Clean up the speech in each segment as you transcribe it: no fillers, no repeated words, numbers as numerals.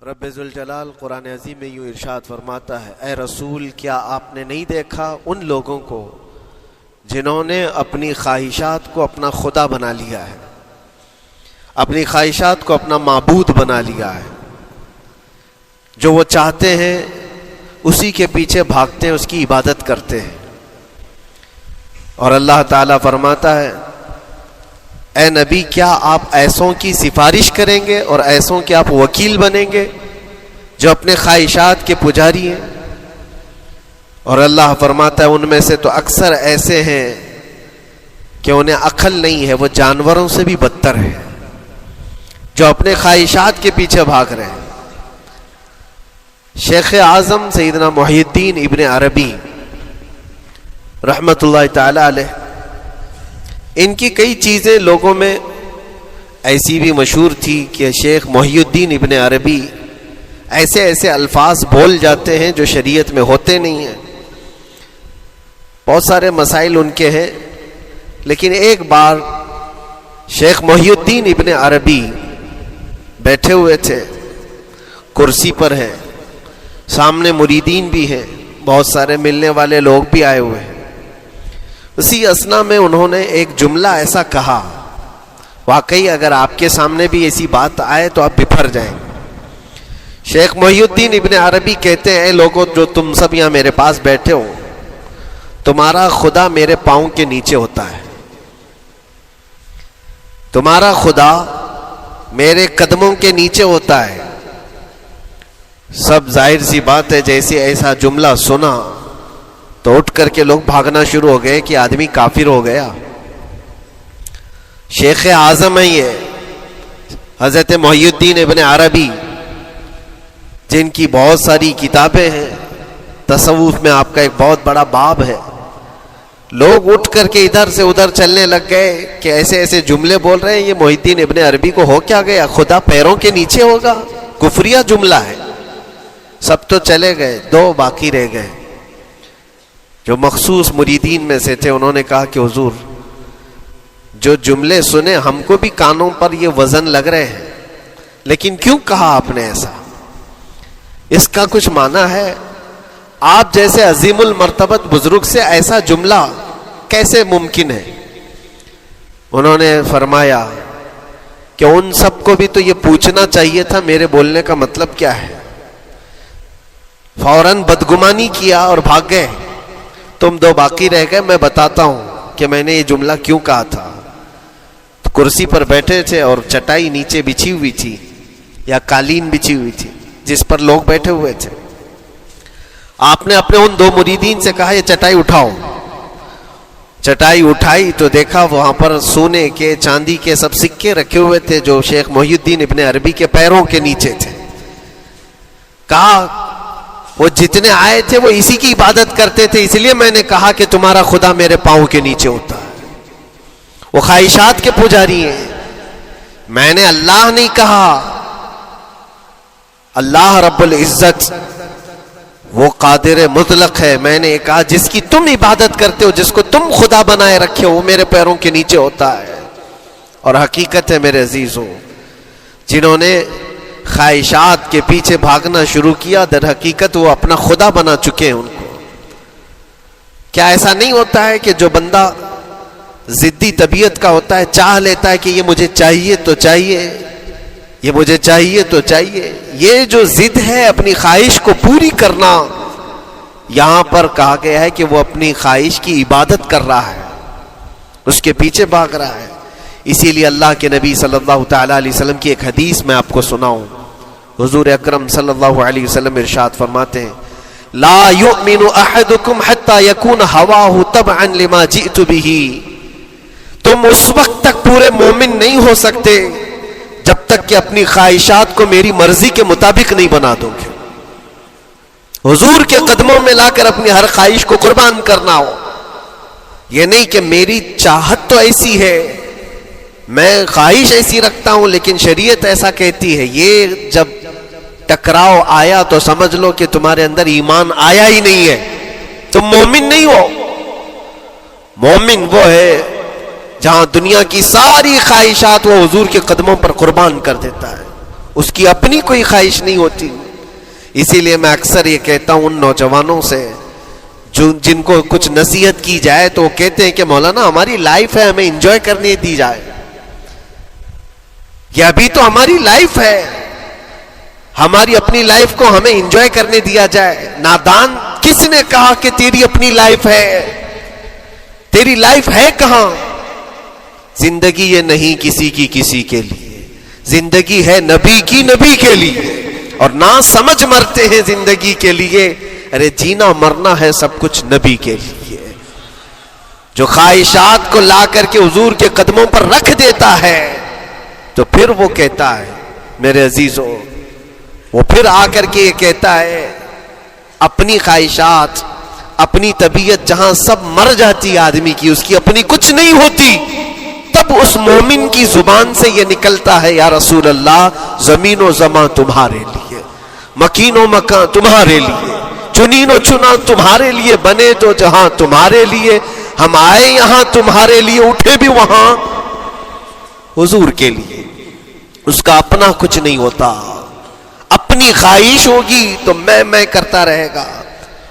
رب ذوالجلال قرآن عظیم میں یوں ارشاد فرماتا ہے، اے رسول کیا آپ نے نہیں دیکھا ان لوگوں کو جنہوں نے اپنی خواہشات کو اپنا خدا بنا لیا ہے، اپنی خواہشات کو اپنا معبود بنا لیا ہے، جو وہ چاہتے ہیں اسی کے پیچھے بھاگتے ہیں، اس کی عبادت کرتے ہیں۔ اور اللہ تعالیٰ فرماتا ہے، اے نبی کیا آپ ایسوں کی سفارش کریں گے اور ایسوں کے آپ وکیل بنیں گے جو اپنے خواہشات کے پجاری ہیں؟ اور اللہ فرماتا ہے ان میں سے تو اکثر ایسے ہیں کہ انہیں عقل نہیں ہے، وہ جانوروں سے بھی بدتر ہے، جو اپنے خواہشات کے پیچھے بھاگ رہے ہیں۔ شیخ اعظم سیدنا محی الدین ابن عربی رحمۃ اللہ تعالی علیہ، ان کی کئی چیزیں لوگوں میں ایسی بھی مشہور تھی کہ شیخ محی الدین ابن عربی ایسے ایسے الفاظ بول جاتے ہیں جو شریعت میں ہوتے نہیں ہیں، بہت سارے مسائل ان کے ہیں۔ لیکن ایک بار شیخ محی الدین ابن عربی بیٹھے ہوئے تھے، کرسی پر ہیں، سامنے مریدین بھی ہیں، بہت سارے ملنے والے لوگ بھی آئے ہوئے ہیں۔ اسی اثنا میں انہوں نے ایک جملہ ایسا کہا، واقعی اگر آپ کے سامنے بھی ایسی بات آئے تو آپ بپھر جائیں۔ شیخ محی الدین ابن عربی کہتے ہیں، اے لوگوں جو تم سب یہاں میرے پاس بیٹھے ہو، تمہارا خدا میرے پاؤں کے نیچے ہوتا ہے، تمہارا خدا میرے قدموں کے نیچے ہوتا ہے۔ سب ظاہر سی بات ہے جیسے ایسا جملہ سنا تو اٹھ کر کے لوگ بھاگنا شروع ہو گئے کہ آدمی کافر ہو گیا۔ شیخ اعظم ہیں یہ حضرت محی الدین ابن عربی، جن کی بہت ساری کتابیں ہیں، تصوف میں آپ کا ایک بہت بڑا باب ہے۔ لوگ اٹھ کر کے ادھر سے ادھر چلنے لگ گئے کہ ایسے ایسے جملے بول رہے ہیں، یہ محی الدین ابن عربی کو ہو کیا گیا؟ خدا پیروں کے نیچے ہوگا؟ کفریہ جملہ ہے۔ سب تو چلے گئے، دو باقی رہ گئے جو مخصوص مریدین میں سے تھے۔ انہوں نے کہا کہ حضور جو جملے سنے ہم کو بھی کانوں پر یہ وزن لگ رہے ہیں، لیکن کیوں کہا آپ نے ایسا؟ اس کا کچھ معنی ہے؟ آپ جیسے عظیم المرتبت بزرگ سے ایسا جملہ کیسے ممکن ہے؟ انہوں نے فرمایا کہ ان سب کو بھی تو یہ پوچھنا چاہیے تھا میرے بولنے کا مطلب کیا ہے۔ فوراً بدگمانی کیا اور بھاگ گئے۔ تم دو باقی رہ گئے، میں بتاتا ہوں کہ میں نے یہ جملہ کیوں کہا تھا۔ تو کرسی پر بیٹھے تھے اور چٹائی نیچے بچھی ہوئی تھی یا قالین بچھی ہوئی تھی جس پر لوگ بیٹھے ہوئے تھے۔ آپ نے اپنے ان دو مریدین سے کہا یہ چٹائی اٹھاؤ۔ چٹائی اٹھائی تو دیکھا وہاں پر سونے کے چاندی کے سب سکے رکھے ہوئے تھے جو شیخ محی الدین ابن عربی کے پیروں کے نیچے تھے۔ کہا وہ جتنے آئے تھے وہ اسی کی عبادت کرتے تھے، اس لیے میں نے کہا کہ تمہارا خدا میرے پاؤں کے نیچے ہوتا ہے۔ وہ خواہشات کے پجاری ہیں، میں نے اللہ نہیں کہا۔ اللہ رب العزت وہ قادر مطلق ہے، میں نے کہا جس کی تم عبادت کرتے ہو، جس کو تم خدا بنائے رکھے ہو، وہ میرے پیروں کے نیچے ہوتا ہے۔ اور حقیقت ہے میرے عزیزوں، جنہوں نے خواہشات کے پیچھے بھاگنا شروع کیا، در حقیقت وہ اپنا خدا بنا چکے ہیں ان کو۔ کیا ایسا نہیں ہوتا ہے کہ جو بندہ ضدی طبیعت کا ہوتا ہے، چاہ لیتا ہے کہ یہ مجھے چاہیے تو چاہیے، یہ مجھے چاہیے تو چاہیے، یہ جو ضد ہے اپنی خواہش کو پوری کرنا، یہاں پر کہا گیا ہے کہ وہ اپنی خواہش کی عبادت کر رہا ہے، اس کے پیچھے بھاگ رہا ہے۔ اسی لیے اللہ کے نبی صلی اللہ تعالی علیہ وسلم کی ایک حدیث میں آپ کو سناؤں۔ حضور اکرم صلی اللہ علیہ وسلم ارشاد فرماتے ہیں، لا یؤمن احدکم حتی یکون ہواہ تبعا لما جئت بہ، تم اس وقت تک پورے مومن نہیں ہو سکتے جب تک کہ اپنی خواہشات کو میری مرضی کے مطابق نہیں بنا دو گے۔ حضور کے قدموں میں لا کر اپنی ہر خواہش کو قربان کرنا ہو، یہ نہیں کہ میری چاہت تو ایسی ہے، میں خواہش ایسی رکھتا ہوں لیکن شریعت ایسا کہتی ہے۔ یہ جب ٹکراؤ آیا تو سمجھ لو کہ تمہارے اندر ایمان آیا ہی نہیں ہے، تم مومن نہیں ہو۔ مومن وہ ہے جہاں دنیا کی ساری خواہشات وہ حضور کے قدموں پر قربان کر دیتا ہے، اس کی اپنی کوئی خواہش نہیں ہوتی. اسی لیے میں اکثر یہ کہتا ہوں ان نوجوانوں سے جن کو کچھ نصیحت کی جائے تو وہ کہتے ہیں کہ مولانا ہماری لائف ہے, ہمیں انجوائے کرنے دی جائے. یہ ابھی تو ہماری لائف ہے, ہماری اپنی لائف کو ہمیں انجوائے کرنے دیا جائے. نادان کس نے کہا کہ تیری اپنی لائف ہے؟ تیری لائف ہے کہاں؟ زندگی یہ نہیں کسی کے لیے, زندگی ہے نبی کی, نبی کے لیے. اور نہ سمجھ مرتے ہیں زندگی کے لیے, ارے جینا مرنا ہے سب کچھ نبی کے لیے. جو خواہشات کو لا کر کے حضور کے قدموں پر رکھ دیتا ہے تو پھر وہ کہتا ہے میرے عزیزوں, وہ پھر آ کر کے یہ کہتا ہے اپنی خواہشات, اپنی طبیعت جہاں سب مر جاتی آدمی کی, اس کی اپنی کچھ نہیں ہوتی, تب اس مومن کی زبان سے یہ نکلتا ہے یا رسول اللہ زمین و زمان تمہارے لیے, مکین و مکان تمہارے لیے, چنین و چنا تمہارے لیے, بنے تو جہاں تمہارے لیے, ہم آئے یہاں تمہارے لیے, اٹھے بھی وہاں حضور کے لیے. اس کا اپنا کچھ نہیں ہوتا. اپنی خواہش ہوگی تو میں کرتا رہے گا,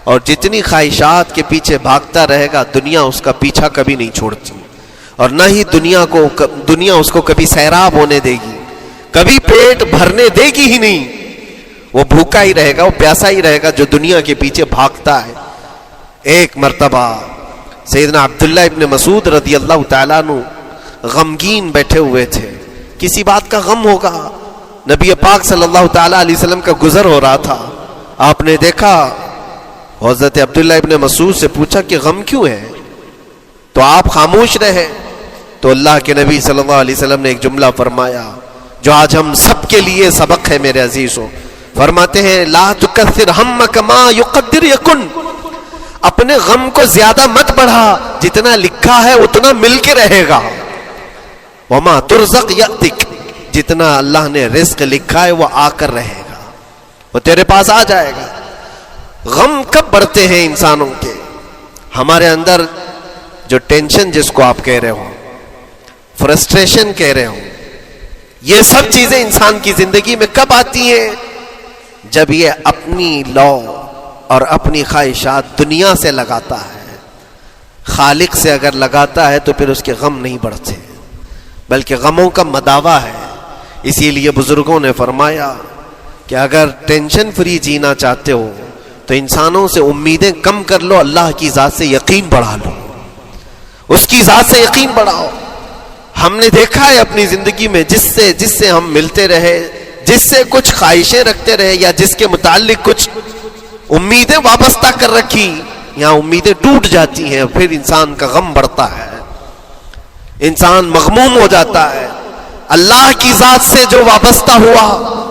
اور جتنی خواہشات کے پیچھے بھاگتا رہے گا دنیا اس کا پیچھا کبھی نہیں چھوڑتی, اور نہ ہی دنیا اس کو کبھی سیراب ہونے دے گی, کبھی پیٹ بھرنے دے گی ہی نہیں. وہ بھوکا ہی رہے گا, وہ پیاسا ہی رہے گا جو دنیا کے پیچھے بھاگتا ہے. ایک مرتبہ سیدنا عبداللہ ابن مسعود رضی اللہ تعالیٰ عنہ غمگین بیٹھے ہوئے تھے, کسی بات کا غم ہوگا. نبی پاک صلی اللہ تعالیٰ علیہ وسلم کا گزر ہو رہا تھا, آپ نے دیکھا, حضرت عبداللہ ابن مسعود سے پوچھا کہ غم کیوں ہے, تو آپ خاموش رہے. تو اللہ کے نبی صلی اللہ علیہ وسلم نے ایک جملہ فرمایا جو آج ہم سب کے لیے سبق ہے میرے عزیزوں. فرماتے ہیں لا تکثر ہمک ما یقدر یکن, اپنے غم کو زیادہ مت بڑھا, جتنا لکھا ہے اتنا مل کے رہے گا. وما ترزق یاتک, جتنا اللہ نے رزق لکھا ہے وہ آ کر رہے گا, وہ تیرے پاس آ جائے گا. غم کب بڑھتے ہیں انسانوں کے؟ ہمارے اندر جو ٹینشن جس کو آپ کہہ رہے ہو, فرسٹریشن کہہ رہے ہو, یہ سب چیزیں انسان کی زندگی میں کب آتی ہیں؟ جب یہ اپنی لو اور اپنی خواہشات دنیا سے لگاتا ہے. خالق سے اگر لگاتا ہے تو پھر اس کے غم نہیں بڑھتے, بلکہ غموں کا مداوا ہے. اسی لیے بزرگوں نے فرمایا کہ اگر ٹینشن فری جینا چاہتے ہو تو انسانوں سے امیدیں کم کر لو, اللہ کی ذات سے یقین بڑھا لو, اس کی ذات سے یقین بڑھاؤ. ہم نے دیکھا ہے اپنی زندگی میں جس سے ہم ملتے رہے, جس سے کچھ خواہشیں رکھتے رہے, یا جس کے متعلق کچھ امیدیں وابستہ کر رکھی, یہاں امیدیں ٹوٹ جاتی ہیں, پھر انسان کا غم بڑھتا ہے, انسان مغموم ہو جاتا ہے. اللہ کی ذات سے جو وابستہ ہوا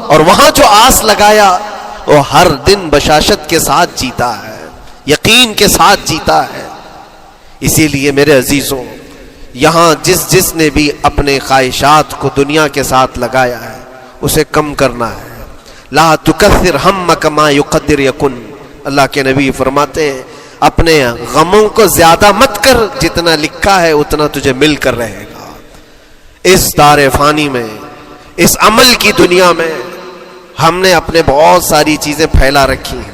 اور وہاں جو آس لگایا وہ ہر دن بشاشت کے ساتھ جیتا ہے, یقین کے ساتھ جیتا ہے. اسی لیے میرے عزیزوں, یہاں جس نے بھی اپنے خواہشات کو دنیا کے ساتھ لگایا ہے اسے کم کرنا ہے. لا تکثر ہمک ما یقدر یکن, اللہ کے نبی فرماتے ہیں اپنے غموں کو زیادہ مت کر, جتنا لکھا ہے اتنا تجھے مل کر رہے گا. اس دار فانی میں, اس عمل کی دنیا میں ہم نے اپنے بہت ساری چیزیں پھیلا رکھی ہیں,